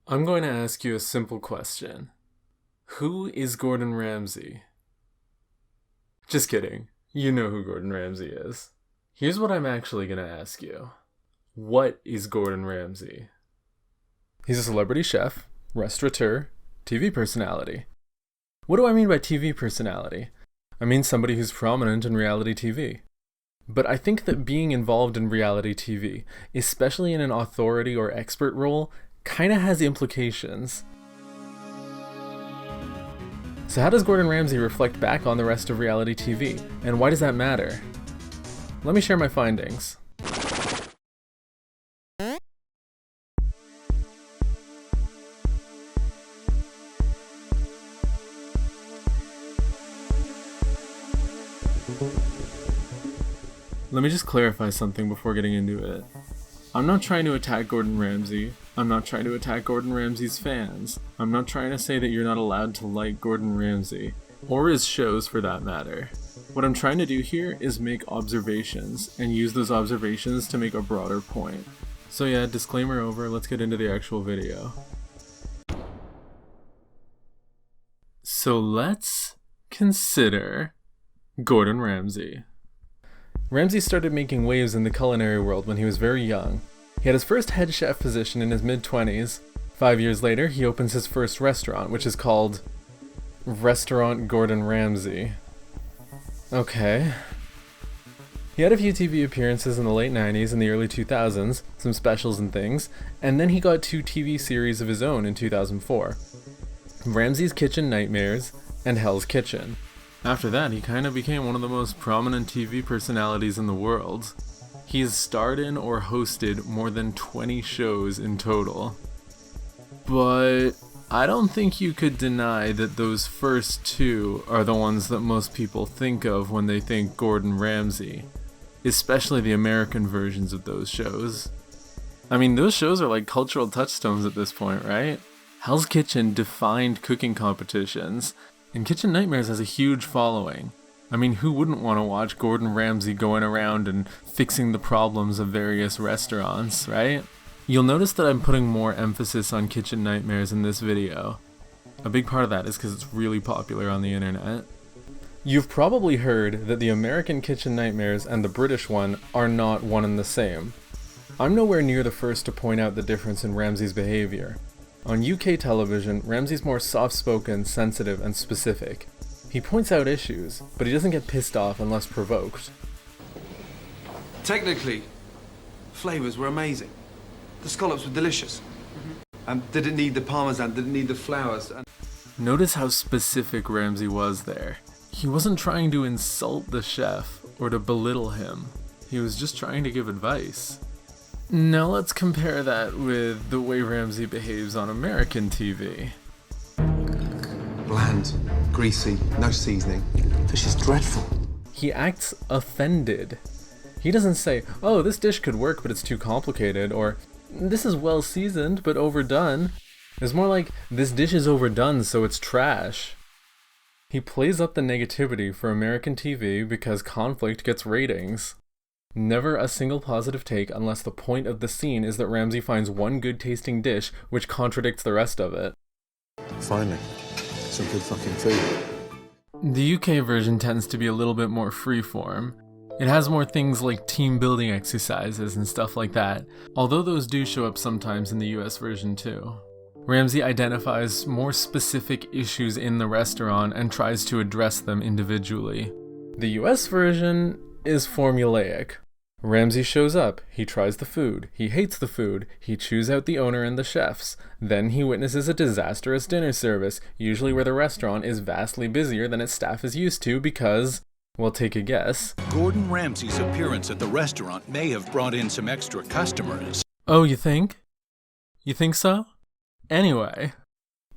I'm going to ask you a simple question. Who is Gordon Ramsay? Just kidding. You know who Gordon Ramsay is. Here's what I'm actually going to ask you. What is Gordon Ramsay? He's a celebrity chef, restaurateur, TV personality. What do I mean by TV personality? I mean somebody who's prominent in reality TV. But I think that being involved in reality TV, especially in an authority or expert role, kinda has implications. So how does Gordon Ramsay reflect back on the rest of reality TV, and why does that matter? Let me share my findings. Let me just clarify something before getting into it. I'm not trying to attack Gordon Ramsay. I'm not trying to attack Gordon Ramsay's fans. I'm not trying to say that you're not allowed to like Gordon Ramsay, or his shows for that matter. What I'm trying to do here is make observations, and use those observations to make a broader point. So yeah, disclaimer over, let's get into the actual video. So let's consider Gordon Ramsay. Ramsay started making waves in the culinary world when he was very young. He had his first head chef position in his mid-20s. 5 years later, he opens his first restaurant, which is called Restaurant Gordon Ramsay. Okay. He had a few TV appearances in the late 90s and the early 2000s, some specials and things, and then he got 2 TV series of his own in 2004. Ramsay's Kitchen Nightmares and Hell's Kitchen. After that, he kind of became one of the most prominent TV personalities in the world. He's starred in or hosted more than 20 shows in total. But I don't think you could deny that those first 2 are the ones that most people think of when they think Gordon Ramsay, especially the American versions of those shows. I mean, those shows are like cultural touchstones at this point, right? Hell's Kitchen defined cooking competitions, and Kitchen Nightmares has a huge following. I mean, who wouldn't want to watch Gordon Ramsay going around and fixing the problems of various restaurants, right? You'll notice that I'm putting more emphasis on Kitchen Nightmares in this video. A big part of that is because it's really popular on the internet. You've probably heard that the American Kitchen Nightmares and the British one are not one and the same. I'm nowhere near the first to point out the difference in Ramsay's behavior. On UK television, Ramsay's more soft-spoken, sensitive, and specific. He points out issues, but he doesn't get pissed off unless provoked. Technically, flavors were amazing. The scallops were delicious. And didn't need the parmesan, didn't need the flowers. Notice how specific Ramsay was there. He wasn't trying to insult the chef or to belittle him. He was just trying to give advice. Now let's compare that with the way Ramsay behaves on American TV. Bland, greasy, no seasoning. Fish is dreadful. He acts offended. He doesn't say, oh, this dish could work but it's too complicated, or this is well seasoned but overdone. It's more like, this dish is overdone so it's trash. He plays up the negativity for American TV because conflict gets ratings. Never a single positive take unless the point of the scene is that Ramsay finds one good tasting dish which contradicts the rest of it. Finally, some good fucking food. The UK version tends to be a little bit more freeform. It has more things like team building exercises and stuff like that, although those do show up sometimes in the US version too. Ramsay identifies more specific issues in the restaurant and tries to address them individually. The US version is formulaic. Ramsay shows up, he tries the food, he hates the food, he chews out the owner and the chefs, then he witnesses a disastrous dinner service, usually where the restaurant is vastly busier than its staff is used to because, well, take a guess. Gordon Ramsay's appearance at the restaurant may have brought in some extra customers. Oh, you think? You think so? Anyway.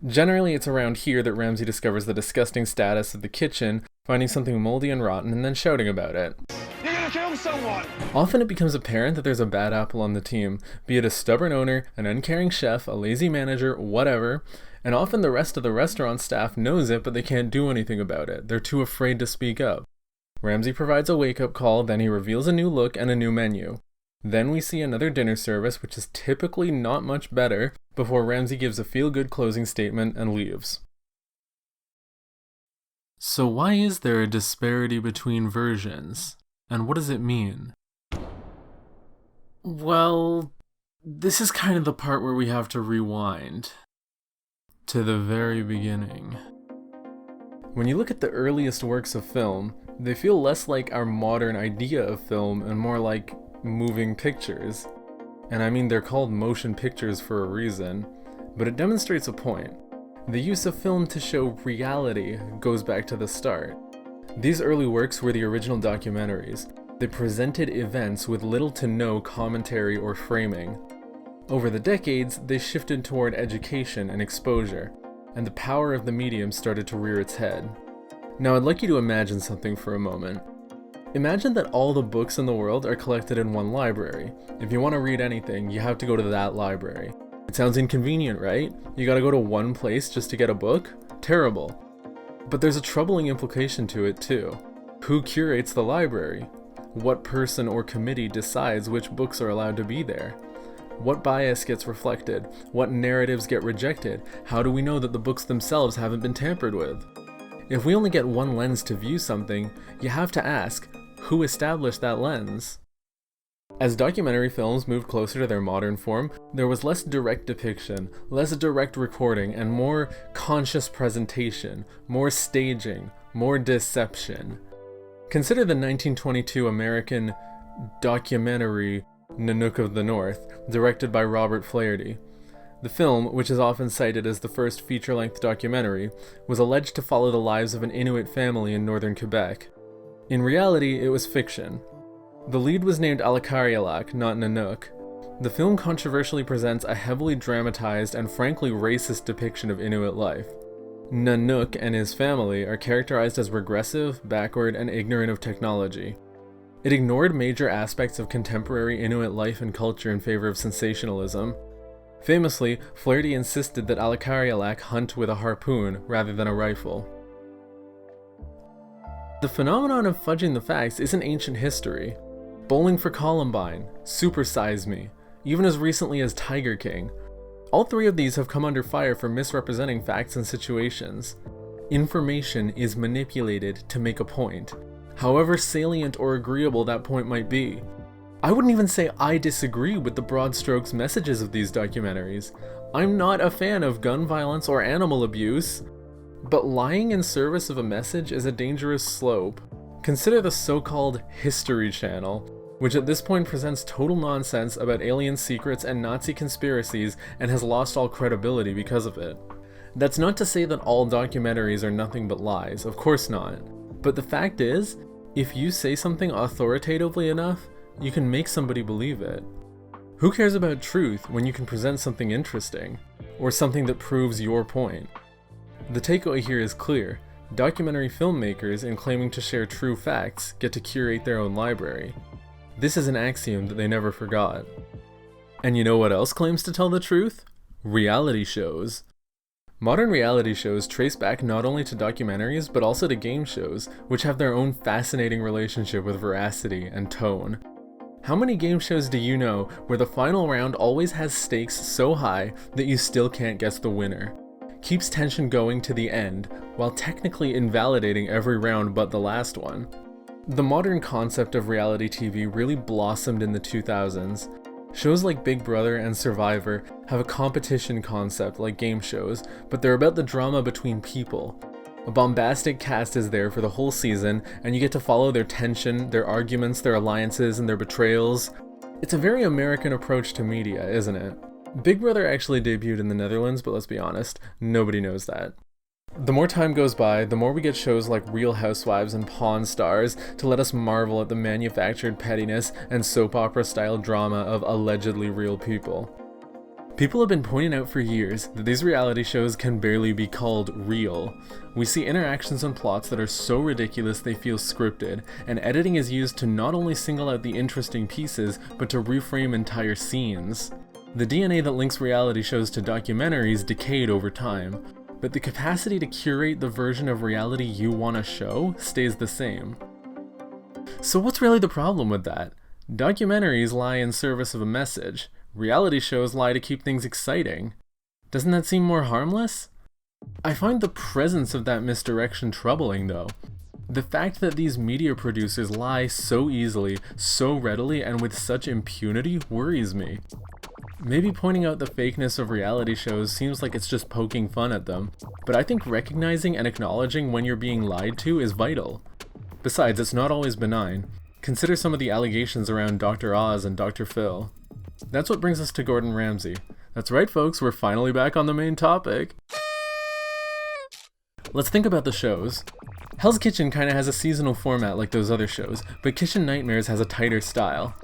Generally, it's around here that Ramsay discovers the disgusting status of the kitchen, finding something moldy and rotten, and then shouting about it. You're gonna kill someone! Often it becomes apparent that there's a bad apple on the team, be it a stubborn owner, an uncaring chef, a lazy manager, whatever, and often the rest of the restaurant staff knows it but they can't do anything about it. They're too afraid to speak up. Ramsay provides a wake-up call, then he reveals a new look and a new menu. Then we see another dinner service, which is typically not much better, before Ramsay gives a feel-good closing statement and leaves. So why is there a disparity between versions? And what does it mean? Well, this is kind of the part where we have to rewind to the very beginning. When you look at the earliest works of film, they feel less like our modern idea of film and more like moving pictures. And I mean, they're called motion pictures for a reason, but it demonstrates a point. The use of film to show reality goes back to the start. These early works were the original documentaries. They presented events with little to no commentary or framing. Over the decades, they shifted toward education and exposure, and the power of the medium started to rear its head. Now I'd like you to imagine something for a moment. Imagine that all the books in the world are collected in one library. If you want to read anything, you have to go to that library. It sounds inconvenient, right? You gotta go to one place just to get a book? Terrible. But there's a troubling implication to it too. Who curates the library? What person or committee decides which books are allowed to be there? What bias gets reflected? What narratives get rejected? How do we know that the books themselves haven't been tampered with? If we only get one lens to view something, you have to ask, who established that lens? As documentary films moved closer to their modern form, there was less direct depiction, less direct recording, and more conscious presentation, more staging, more deception. Consider the 1922 American documentary Nanook of the North, directed by Robert Flaherty. The film, which is often cited as the first feature-length documentary, was alleged to follow the lives of an Inuit family in northern Quebec. In reality, it was fiction. The lead was named Alakarialak, not Nanook. The film controversially presents a heavily dramatized and frankly racist depiction of Inuit life. Nanook and his family are characterized as regressive, backward, and ignorant of technology. It ignored major aspects of contemporary Inuit life and culture in favor of sensationalism. Famously, Flaherty insisted that Alakarialak hunt with a harpoon rather than a rifle. The phenomenon of fudging the facts isn't ancient history. Bowling for Columbine, Super Size Me, even as recently as Tiger King. All three of these have come under fire for misrepresenting facts and situations. Information is manipulated to make a point, however salient or agreeable that point might be. I wouldn't even say I disagree with the broad strokes messages of these documentaries. I'm not a fan of gun violence or animal abuse, but lying in service of a message is a dangerous slope. Consider the so-called History Channel, which at this point presents total nonsense about alien secrets and Nazi conspiracies and has lost all credibility because of it. That's not to say that all documentaries are nothing but lies, of course not. But the fact is, if you say something authoritatively enough, you can make somebody believe it. Who cares about truth when you can present something interesting, or something that proves your point? The takeaway here is clear. Documentary filmmakers, in claiming to share true facts, get to curate their own library. This is an axiom that they never forgot. And you know what else claims to tell the truth? Reality shows. Modern reality shows trace back not only to documentaries, but also to game shows, which have their own fascinating relationship with veracity and tone. How many game shows do you know where the final round always has stakes so high that you still can't guess the winner? Keeps tension going to the end, while technically invalidating every round but the last one. The modern concept of reality TV really blossomed in the 2000s. Shows like Big Brother and Survivor have a competition concept like game shows, but they're about the drama between people. A bombastic cast is there for the whole season, and you get to follow their tension, their arguments, their alliances, and their betrayals. It's a very American approach to media, isn't it? Big Brother actually debuted in the Netherlands, but let's be honest, nobody knows that. The more time goes by, the more we get shows like Real Housewives and Pawn Stars to let us marvel at the manufactured pettiness and soap opera-style drama of allegedly real people. People have been pointing out for years that these reality shows can barely be called real. We see interactions and plots that are so ridiculous they feel scripted, and editing is used to not only single out the interesting pieces, but to reframe entire scenes. The DNA that links reality shows to documentaries decayed over time, but the capacity to curate the version of reality you want to show stays the same. So what's really the problem with that? Documentaries lie in service of a message. Reality shows lie to keep things exciting. Doesn't that seem more harmless? I find the presence of that misdirection troubling though. The fact that these media producers lie so easily, so readily, and with such impunity worries me. Maybe pointing out the fakeness of reality shows seems like it's just poking fun at them, but I think recognizing and acknowledging when you're being lied to is vital. Besides, it's not always benign. Consider some of the allegations around Dr. Oz and Dr. Phil. That's what brings us to Gordon Ramsay. That's right, folks, we're finally back on the main topic. Let's think about the shows. Hell's Kitchen kinda has a seasonal format like those other shows, but Kitchen Nightmares has a tighter style.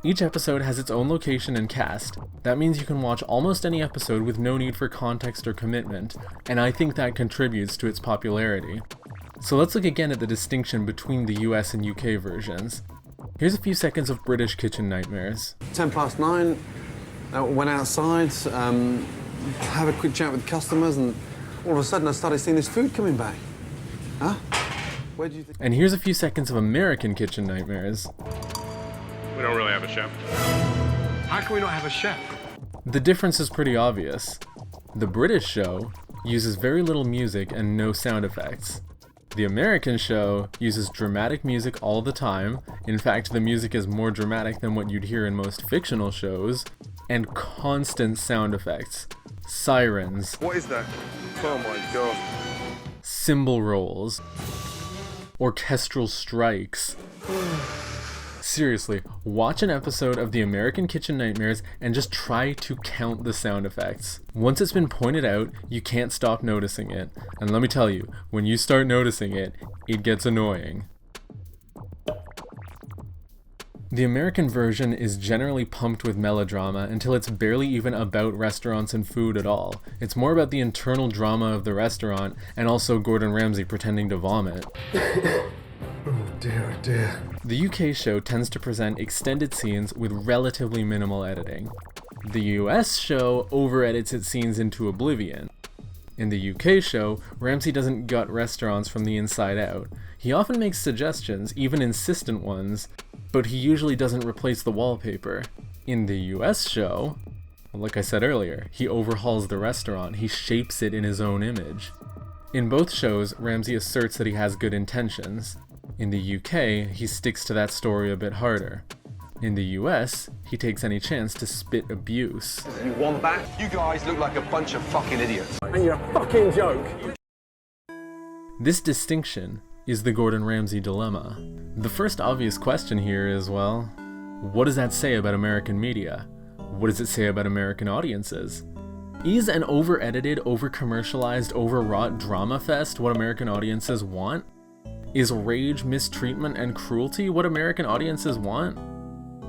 Each episode has its own location and cast. That means you can watch almost any episode with no need for context or commitment, and I think that contributes to its popularity. So let's look again at the distinction between the US and UK versions. Here's a few seconds of British Kitchen Nightmares. 9:10, went outside, have a quick chat with customers, and all of a sudden I started seeing this food coming back. Huh? Where do you think? And here's a few seconds of American Kitchen Nightmares. We don't really have a chef. How can we not have a chef? The difference is pretty obvious. The British show uses very little music and no sound effects. The American show uses dramatic music all the time. In fact, the music is more dramatic than what you'd hear in most fictional shows, and constant sound effects. Sirens, What is that? Oh my god. cymbal rolls, orchestral strikes. Seriously, watch an episode of the American Kitchen Nightmares and just try to count the sound effects. Once it's been pointed out, you can't stop noticing it. And let me tell you, when you start noticing it, it gets annoying. The American version is generally pumped with melodrama until it's barely even about restaurants and food at all. It's more about the internal drama of the restaurant and also Gordon Ramsay pretending to vomit. Oh dear. The UK show tends to present extended scenes with relatively minimal editing. The US show over-edits its scenes into oblivion. In the UK show, Ramsay doesn't gut restaurants from the inside out. He often makes suggestions, even insistent ones, but he usually doesn't replace the wallpaper. In the US show, like I said earlier, he overhauls the restaurant, he shapes it in his own image. In both shows, Ramsay asserts that he has good intentions. In the UK, he sticks to that story a bit harder. In the US, he takes any chance to spit abuse. You want back? You guys look like a bunch of fucking idiots. And you're a fucking joke. This distinction is the Gordon Ramsay dilemma. The first obvious question here is, well, what does that say about American media? What does it say about American audiences? Is an over-edited, over-commercialized, overwrought drama fest what American audiences want? Is rage, mistreatment, and cruelty what American audiences want?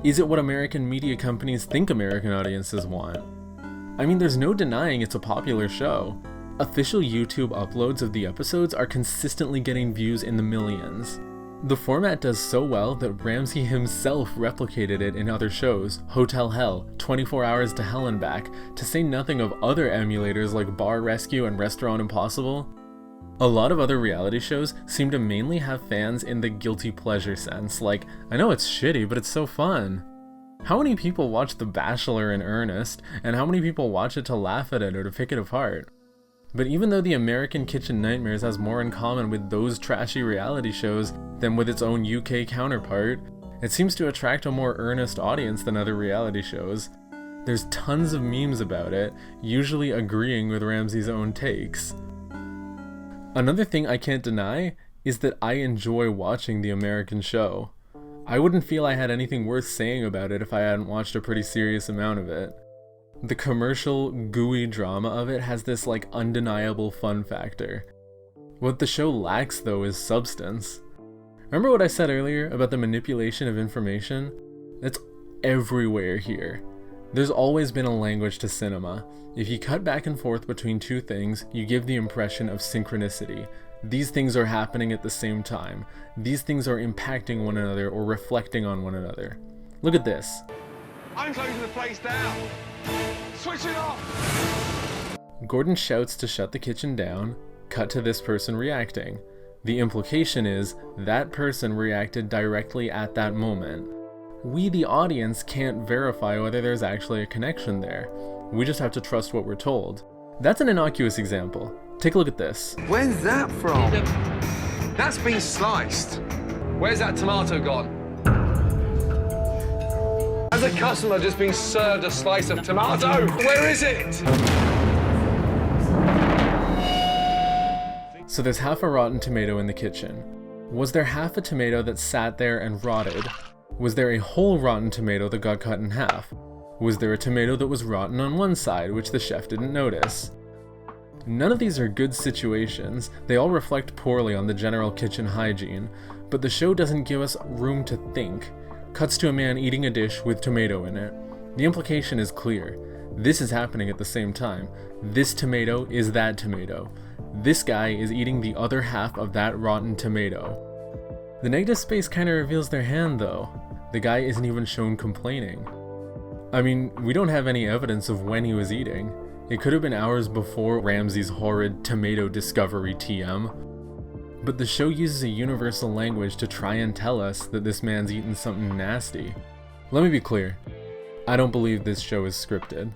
Is it what American media companies think American audiences want? I mean, there's no denying it's a popular show. Official YouTube uploads of the episodes are consistently getting views in the millions. The format does so well that Ramsay himself replicated it in other shows, Hotel Hell, 24 Hours to Hell and Back, to say nothing of other emulators like Bar Rescue and Restaurant Impossible. A lot of other reality shows seem to mainly have fans in the guilty pleasure sense, like, I know it's shitty, but it's so fun. How many people watch The Bachelor in earnest, and how many people watch it to laugh at it or to pick it apart? But even though the American Kitchen Nightmares has more in common with those trashy reality shows than with its own UK counterpart, it seems to attract a more earnest audience than other reality shows. There's tons of memes about it, usually agreeing with Ramsay's own takes. Another thing I can't deny is that I enjoy watching the American show. I wouldn't feel I had anything worth saying about it if I hadn't watched a pretty serious amount of it. The commercial, gooey drama of it has this undeniable fun factor. What the show lacks though is substance. Remember what I said earlier about the manipulation of information? It's everywhere here. There's always been a language to cinema. If you cut back and forth between two things, you give the impression of synchronicity. These things are happening at the same time. These things are impacting one another or reflecting on one another. Look at this. I'm closing the place down. Switch it off. Gordon shouts to shut the kitchen down, cut to this person reacting. The implication is that person reacted directly at that moment. We, the audience, can't verify whether there's actually a connection there. We just have to trust what we're told. That's an innocuous example. Take a look at this. Where's that from? That's been sliced. Where's that tomato gone? Has a customer just been served a slice of tomato? Where is it? So there's half a rotten tomato in the kitchen. Was there half a tomato that sat there and rotted? Was there a whole rotten tomato that got cut in half? Was there a tomato that was rotten on one side, which the chef didn't notice? None of these are good situations. They all reflect poorly on the general kitchen hygiene, but the show doesn't give us room to think. Cuts to a man eating a dish with tomato in it. The implication is clear. This is happening at the same time. This tomato is that tomato. This guy is eating the other half of that rotten tomato. The negative space kinda reveals their hand though. The guy isn't even shown complaining. I mean, we don't have any evidence of when he was eating. It could have been hours before Ramsay's horrid tomato discovery TM. But the show uses a universal language to try and tell us that this man's eaten something nasty. Let me be clear. I don't believe this show is scripted.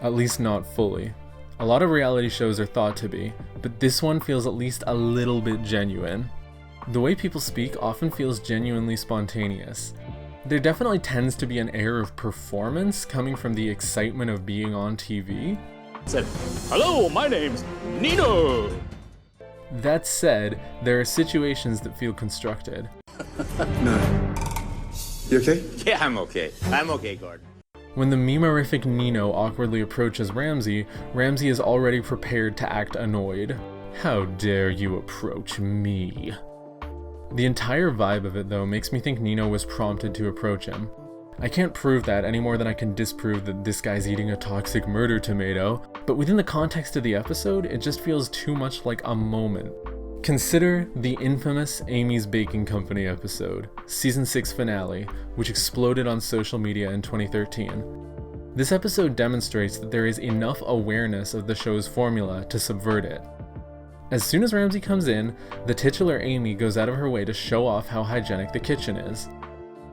At least not fully. A lot of reality shows are thought to be, but this one feels at least a little bit genuine. The way people speak often feels genuinely spontaneous. There definitely tends to be an air of performance coming from the excitement of being on TV. Said, "Hello, my name's Nino." That said, there are situations that feel constructed. No. You okay? Yeah, I'm okay. I'm okay, Gordon. When the memorific Nino awkwardly approaches Ramsay, Ramsay is already prepared to act annoyed. How dare you approach me? The entire vibe of it though makes me think Nino was prompted to approach him. I can't prove that any more than I can disprove that this guy's eating a toxic murder tomato, but within the context of the episode, it just feels too much like a moment. Consider the infamous Amy's Baking Company episode, season 6 finale, which exploded on social media in 2013. This episode demonstrates that there is enough awareness of the show's formula to subvert it. As soon as Ramsay comes in, the titular Amy goes out of her way to show off how hygienic the kitchen is.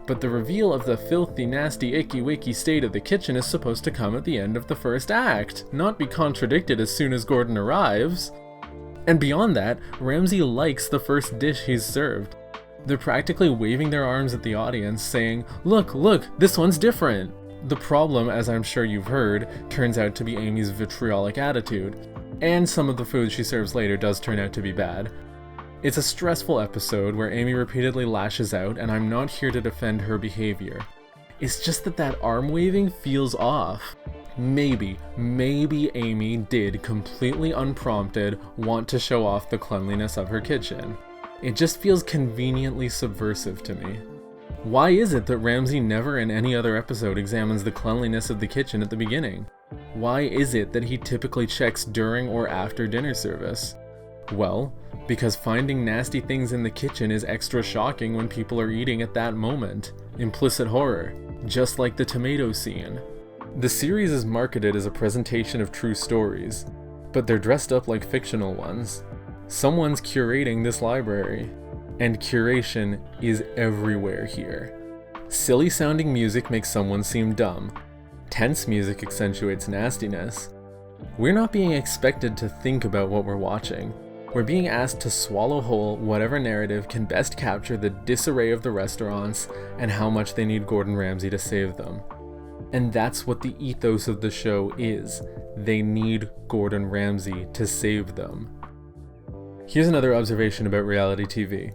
But the reveal of the filthy, nasty, icky, wicky state of the kitchen is supposed to come at the end of the first act, not be contradicted as soon as Gordon arrives. And beyond that, Ramsay likes the first dish he's served. They're practically waving their arms at the audience, saying, "Look, look, this one's different." The problem, as I'm sure you've heard, turns out to be Amy's vitriolic attitude. And some of the food she serves later does turn out to be bad. It's a stressful episode where Amy repeatedly lashes out, and I'm not here to defend her behavior. It's just that arm waving feels off. Maybe Amy did, completely unprompted, want to show off the cleanliness of her kitchen. It just feels conveniently subversive to me. Why is it that Ramsay never in any other episode examines the cleanliness of the kitchen at the beginning? Why is it that he typically checks during or after dinner service? Well, because finding nasty things in the kitchen is extra shocking when people are eating at that moment. Implicit horror, just like the tomato scene. The series is marketed as a presentation of true stories, but they're dressed up like fictional ones. Someone's curating this library, and curation is everywhere here. Silly sounding music makes someone seem dumb. Tense music accentuates nastiness. We're not being expected to think about what we're watching. We're being asked to swallow whole whatever narrative can best capture the disarray of the restaurants and how much they need Gordon Ramsay to save them. And that's what the ethos of the show is. They need Gordon Ramsay to save them. Here's another observation about reality TV.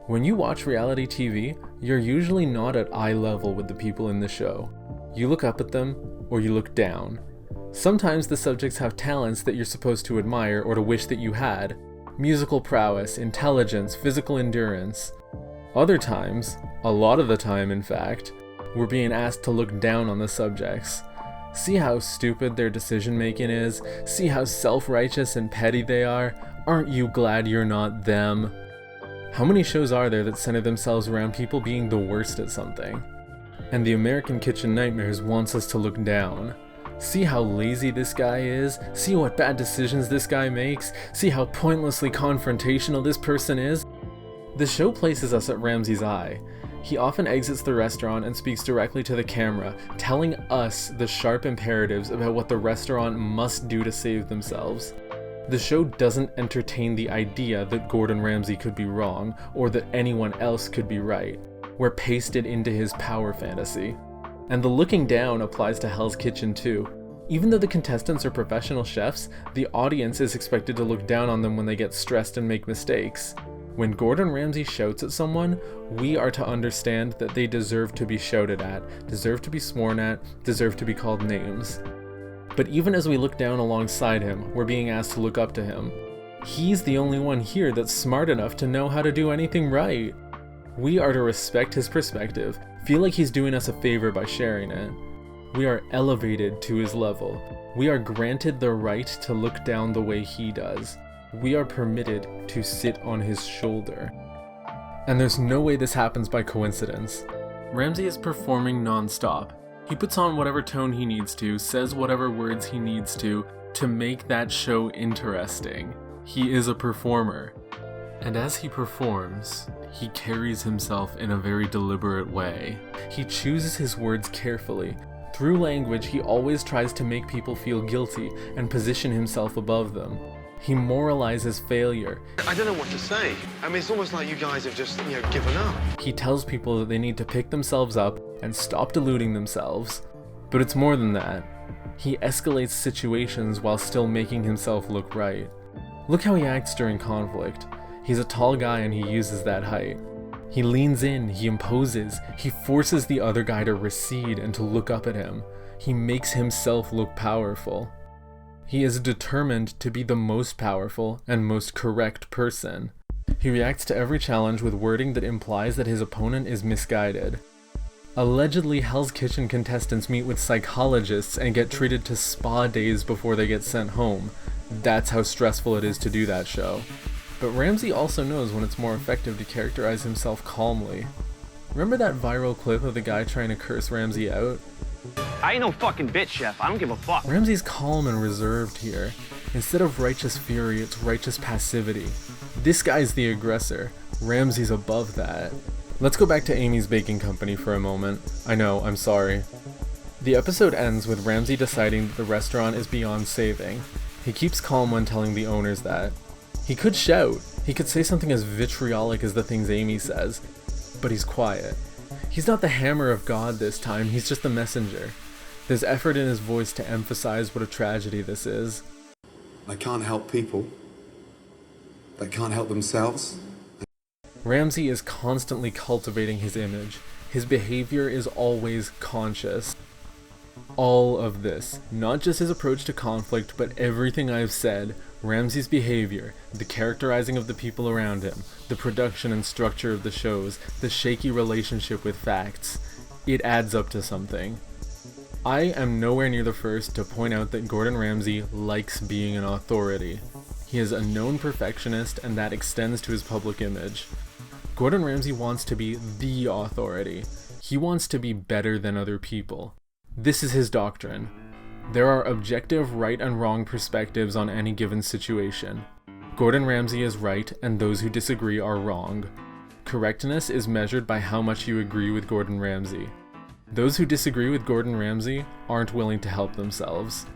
When you watch reality TV, you're usually not at eye level with the people in the show. You look up at them, or you look down. Sometimes the subjects have talents that you're supposed to admire or to wish that you had. Musical prowess, intelligence, physical endurance. Other times, a lot of the time in fact, we're being asked to look down on the subjects. See how stupid their decision making is? See how self-righteous and petty they are? Aren't you glad you're not them? How many shows are there that center themselves around people being the worst at something? And the American Kitchen Nightmares wants us to look down. See how lazy this guy is? See what bad decisions this guy makes? See how pointlessly confrontational this person is? The show places us at Ramsay's eye. He often exits the restaurant and speaks directly to the camera, telling us the sharp imperatives about what the restaurant must do to save themselves. The show doesn't entertain the idea that Gordon Ramsay could be wrong, or that anyone else could be right. We're pasted into his power fantasy. And the looking down applies to Hell's Kitchen too. Even though the contestants are professional chefs, the audience is expected to look down on them when they get stressed and make mistakes. When Gordon Ramsay shouts at someone, we are to understand that they deserve to be shouted at, deserve to be sworn at, deserve to be called names. But even as we look down alongside him, we're being asked to look up to him. He's the only one here that's smart enough to know how to do anything right. We are to respect his perspective, feel like he's doing us a favor by sharing it. We are elevated to his level. We are granted the right to look down the way he does. We are permitted to sit on his shoulder. And there's no way this happens by coincidence. Ramsay is performing non-stop. He puts on whatever tone he needs to, says whatever words he needs to make that show interesting. He is a performer. And as he performs, he carries himself in a very deliberate way. He chooses his words carefully. Through language, he always tries to make people feel guilty and position himself above them. He moralizes failure. I don't know what to say. I mean, it's almost like you guys have just, given up. He tells people that they need to pick themselves up and stop deluding themselves. But it's more than that. He escalates situations while still making himself look right. Look how he acts during conflict. He's a tall guy and he uses that height. He leans in, he imposes, he forces the other guy to recede and to look up at him. He makes himself look powerful. He is determined to be the most powerful and most correct person. He reacts to every challenge with wording that implies that his opponent is misguided. Allegedly, Hell's Kitchen contestants meet with psychologists and get treated to spa days before they get sent home. That's how stressful it is to do that show. But Ramsay also knows when it's more effective to characterize himself calmly. Remember that viral clip of the guy trying to curse Ramsay out? I ain't no fucking bitch, chef. I don't give a fuck. Ramsay's calm and reserved here. Instead of righteous fury, it's righteous passivity. This guy's the aggressor. Ramsay's above that. Let's go back to Amy's Baking Company for a moment. I know, I'm sorry. The episode ends with Ramsay deciding that the restaurant is beyond saving. He keeps calm when telling the owners that. He could shout. He could say something as vitriolic as the things Amy says. But he's quiet. He's not the hammer of God this time, he's just the messenger. There's effort in his voice to emphasize what a tragedy this is. They can't help people. They can't help themselves. Ramsay is constantly cultivating his image. His behavior is always conscious. All of this, not just his approach to conflict, but everything I've said, Ramsay's behavior, the characterizing of the people around him, the production and structure of the shows, the shaky relationship with facts, it adds up to something. I am nowhere near the first to point out that Gordon Ramsay likes being an authority. He is a known perfectionist, and that extends to his public image. Gordon Ramsay wants to be the authority. He wants to be better than other people. This is his doctrine. There are objective right and wrong perspectives on any given situation. Gordon Ramsay is right, and those who disagree are wrong. Correctness is measured by how much you agree with Gordon Ramsay. Those who disagree with Gordon Ramsay aren't willing to help themselves.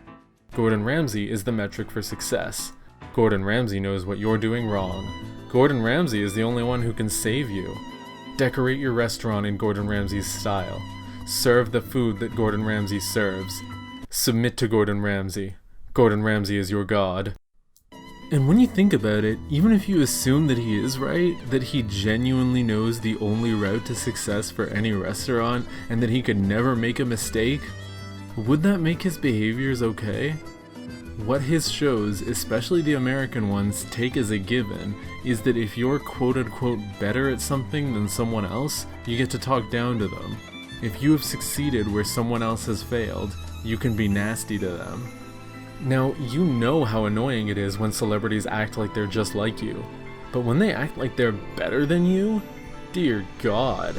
Gordon Ramsay is the metric for success. Gordon Ramsay knows what you're doing wrong. Gordon Ramsay is the only one who can save you. Decorate your restaurant in Gordon Ramsay's style. Serve the food that Gordon Ramsay serves. Submit to Gordon Ramsay. Gordon Ramsay is your god. And when you think about it, even if you assume that he is right, that he genuinely knows the only route to success for any restaurant, and that he could never make a mistake, would that make his behaviors okay? What his shows, especially the American ones, take as a given is that if you're quote-unquote better at something than someone else, you get to talk down to them. If you have succeeded where someone else has failed, you can be nasty to them. Now, you know how annoying it is when celebrities act like they're just like you, but when they act like they're better than you, dear God.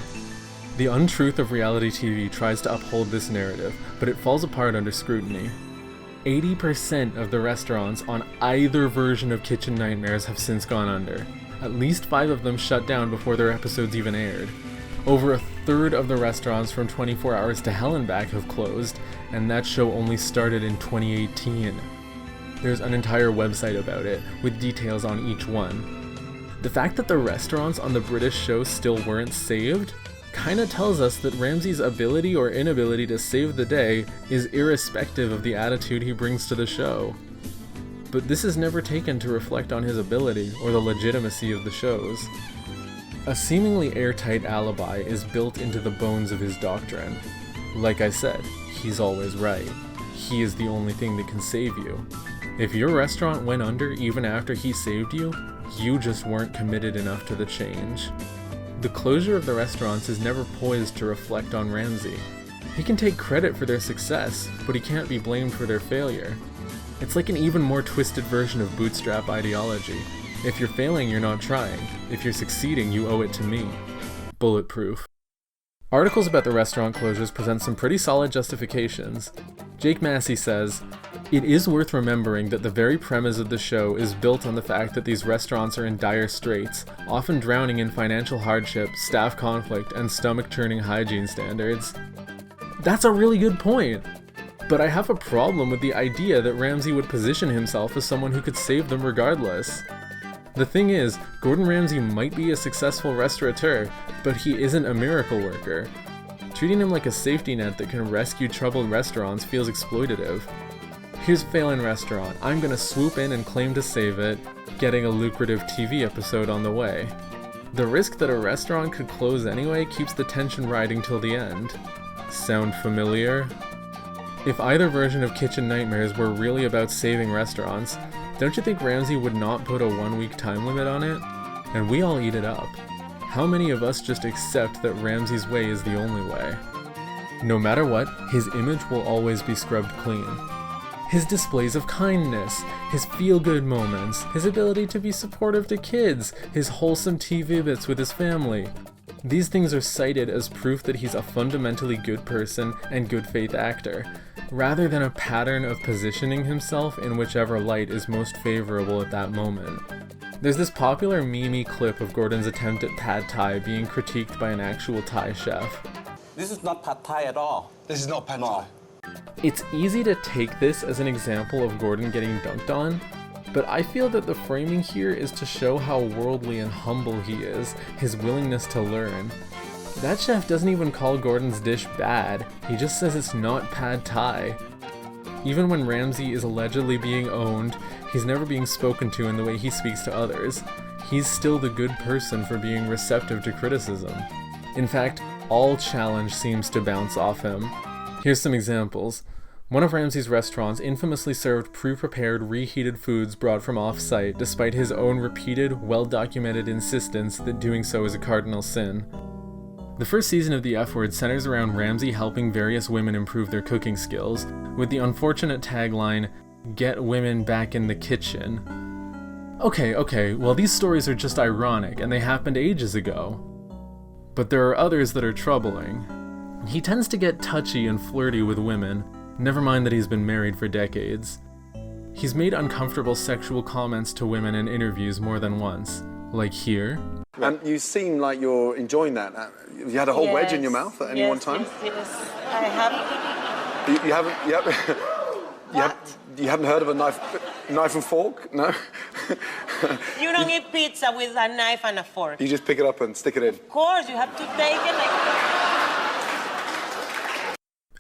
The untruth of reality TV tries to uphold this narrative, but it falls apart under scrutiny. 80% of the restaurants on either version of Kitchen Nightmares have since gone under. At least 5 of them shut down before their episodes even aired. Over a third of the restaurants from 24 Hours to Hell and Back have closed, and that show only started in 2018. There's an entire website about it, with details on each one. The fact that the restaurants on the British show still weren't saved kinda tells us that Ramsay's ability or inability to save the day is irrespective of the attitude he brings to the show. But this is never taken to reflect on his ability or the legitimacy of the shows. A seemingly airtight alibi is built into the bones of his doctrine. Like I said, he's always right. He is the only thing that can save you. If your restaurant went under even after he saved you, you just weren't committed enough to the change. The closure of the restaurants is never poised to reflect on Ramsay. He can take credit for their success, but he can't be blamed for their failure. It's like an even more twisted version of bootstrap ideology. If you're failing, you're not trying. If you're succeeding, you owe it to me. Bulletproof. Articles about the restaurant closures present some pretty solid justifications. Jake Massey says, "It is worth remembering that the very premise of the show is built on the fact that these restaurants are in dire straits, often drowning in financial hardship, staff conflict, and stomach-churning hygiene standards." That's a really good point. But I have a problem with the idea that Ramsay would position himself as someone who could save them regardless. The thing is, Gordon Ramsay might be a successful restaurateur, but he isn't a miracle worker. Treating him like a safety net that can rescue troubled restaurants feels exploitative. Here's a failing restaurant, I'm gonna swoop in and claim to save it, getting a lucrative TV episode on the way. The risk that a restaurant could close anyway keeps the tension riding till the end. Sound familiar? If either version of Kitchen Nightmares were really about saving restaurants, don't you think Ramsay would not put a 1-week time limit on it? And we all eat it up. How many of us just accept that Ramsay's way is the only way? No matter what, his image will always be scrubbed clean. His displays of kindness, his feel-good moments, his ability to be supportive to kids, his wholesome TV bits with his family. These things are cited as proof that he's a fundamentally good person and good faith actor, rather than a pattern of positioning himself in whichever light is most favorable at that moment. There's this popular meme clip of Gordon's attempt at pad thai being critiqued by an actual Thai chef. This is not pad thai at all. This is not pad thai. It's easy to take this as an example of Gordon getting dunked on, but I feel that the framing here is to show how worldly and humble he is, his willingness to learn. That chef doesn't even call Gordon's dish bad, he just says it's not pad thai. Even when Ramsay is allegedly being owned, he's never being spoken to in the way he speaks to others. He's still the good person for being receptive to criticism. In fact, all challenge seems to bounce off him. Here's some examples. One of Ramsay's restaurants infamously served pre-prepared, reheated foods brought from off-site, despite his own repeated, well-documented insistence that doing so is a cardinal sin. The first season of The F Word centers around Ramsay helping various women improve their cooking skills, with the unfortunate tagline, "Get women back in the kitchen." Okay, well these stories are just ironic, and they happened ages ago. But there are others that are troubling. He tends to get touchy and flirty with women, never mind that he's been married for decades. He's made uncomfortable sexual comments to women in interviews more than once, like here. You seem like you're enjoying that. You had a whole wedge in your mouth at any one time? Yes, I have. You haven't, you haven't heard of a knife and fork? No? You don't eat pizza with a knife and a fork. You just pick it up and stick it in? Of course, you have to take it like...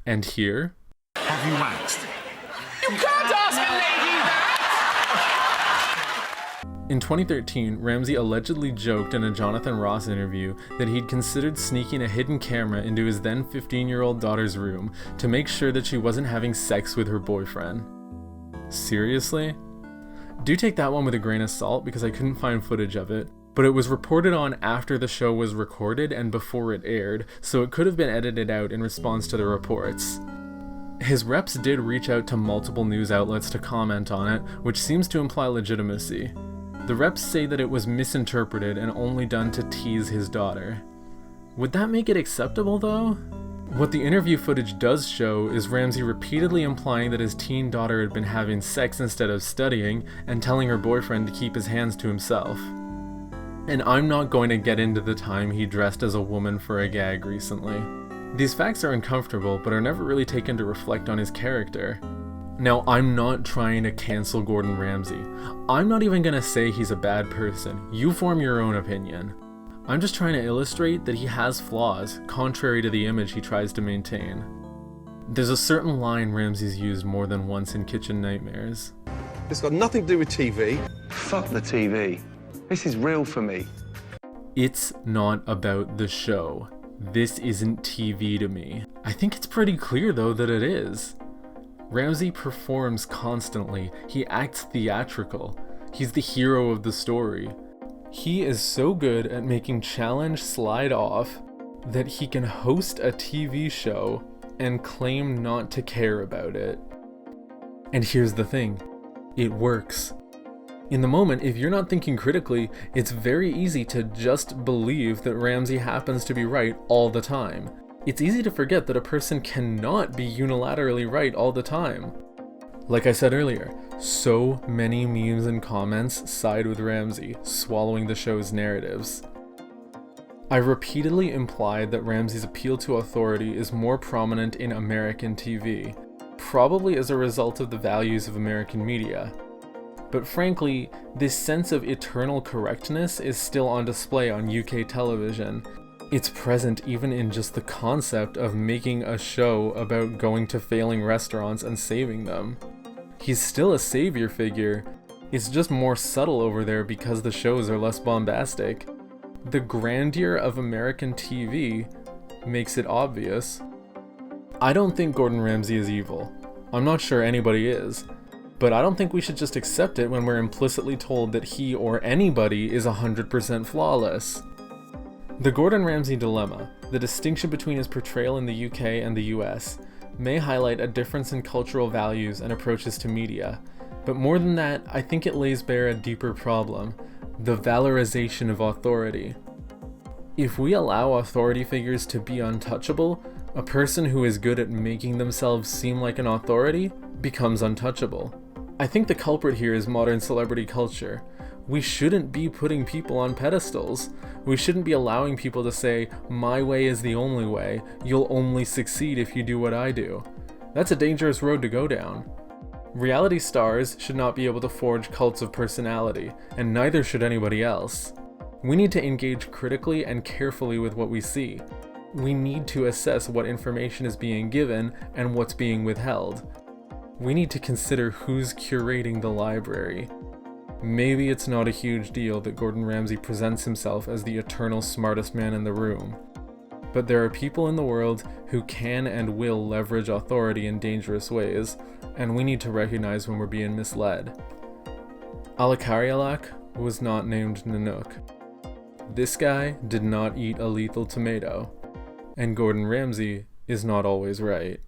And here. Have you waxed? You can't ask a lady that! In 2013, Ramsay allegedly joked in a Jonathan Ross interview that he'd considered sneaking a hidden camera into his then 15-year-old daughter's room to make sure that she wasn't having sex with her boyfriend. Seriously? Do take that one with a grain of salt because I couldn't find footage of it, but it was reported on after the show was recorded and before it aired, so it could have been edited out in response to the reports. His reps did reach out to multiple news outlets to comment on it, which seems to imply legitimacy. The reps say that it was misinterpreted and only done to tease his daughter. Would that make it acceptable though? What the interview footage does show is Ramsay repeatedly implying that his teen daughter had been having sex instead of studying and telling her boyfriend to keep his hands to himself. And I'm not going to get into the time he dressed as a woman for a gag recently. These facts are uncomfortable, but are never really taken to reflect on his character. Now, I'm not trying to cancel Gordon Ramsay. I'm not even gonna say he's a bad person. You form your own opinion. I'm just trying to illustrate that he has flaws, contrary to the image he tries to maintain. There's a certain line Ramsay's used more than once in Kitchen Nightmares. It's got nothing to do with TV. Fuck the TV. This is real for me. It's not about the show. This isn't TV to me. I think it's pretty clear though that it is. Ramsay performs constantly. He acts theatrical. He's the hero of the story. He is so good at making challenge slide off that he can host a TV show and claim not to care about it. And here's the thing, it works. In the moment, if you're not thinking critically, it's very easy to just believe that Ramsay happens to be right all the time. It's easy to forget that a person cannot be unilaterally right all the time. Like I said earlier, so many memes and comments side with Ramsay, swallowing the show's narratives. I repeatedly implied that Ramsay's appeal to authority is more prominent in American TV, probably as a result of the values of American media. But frankly, this sense of eternal correctness is still on display on UK television. It's present even in just the concept of making a show about going to failing restaurants and saving them. He's still a savior figure, it's just more subtle over there because the shows are less bombastic. The grandeur of American TV makes it obvious. I don't think Gordon Ramsay is evil. I'm not sure anybody is. But I don't think we should just accept it when we're implicitly told that he or anybody is 100% flawless. The Gordon Ramsay dilemma, the distinction between his portrayal in the UK and the US, may highlight a difference in cultural values and approaches to media. But more than that, I think it lays bare a deeper problem, the valorization of authority. If we allow authority figures to be untouchable, a person who is good at making themselves seem like an authority becomes untouchable. I think the culprit here is modern celebrity culture. We shouldn't be putting people on pedestals. We shouldn't be allowing people to say, my way is the only way, you'll only succeed if you do what I do. That's a dangerous road to go down. Reality stars should not be able to forge cults of personality, and neither should anybody else. We need to engage critically and carefully with what we see. We need to assess what information is being given and what's being withheld. We need to consider who's curating the library. Maybe it's not a huge deal that Gordon Ramsay presents himself as the eternal smartest man in the room. But there are people in the world who can and will leverage authority in dangerous ways, and we need to recognize when we're being misled. Alakarialak was not named Nanook. This guy did not eat a lethal tomato, and Gordon Ramsay is not always right.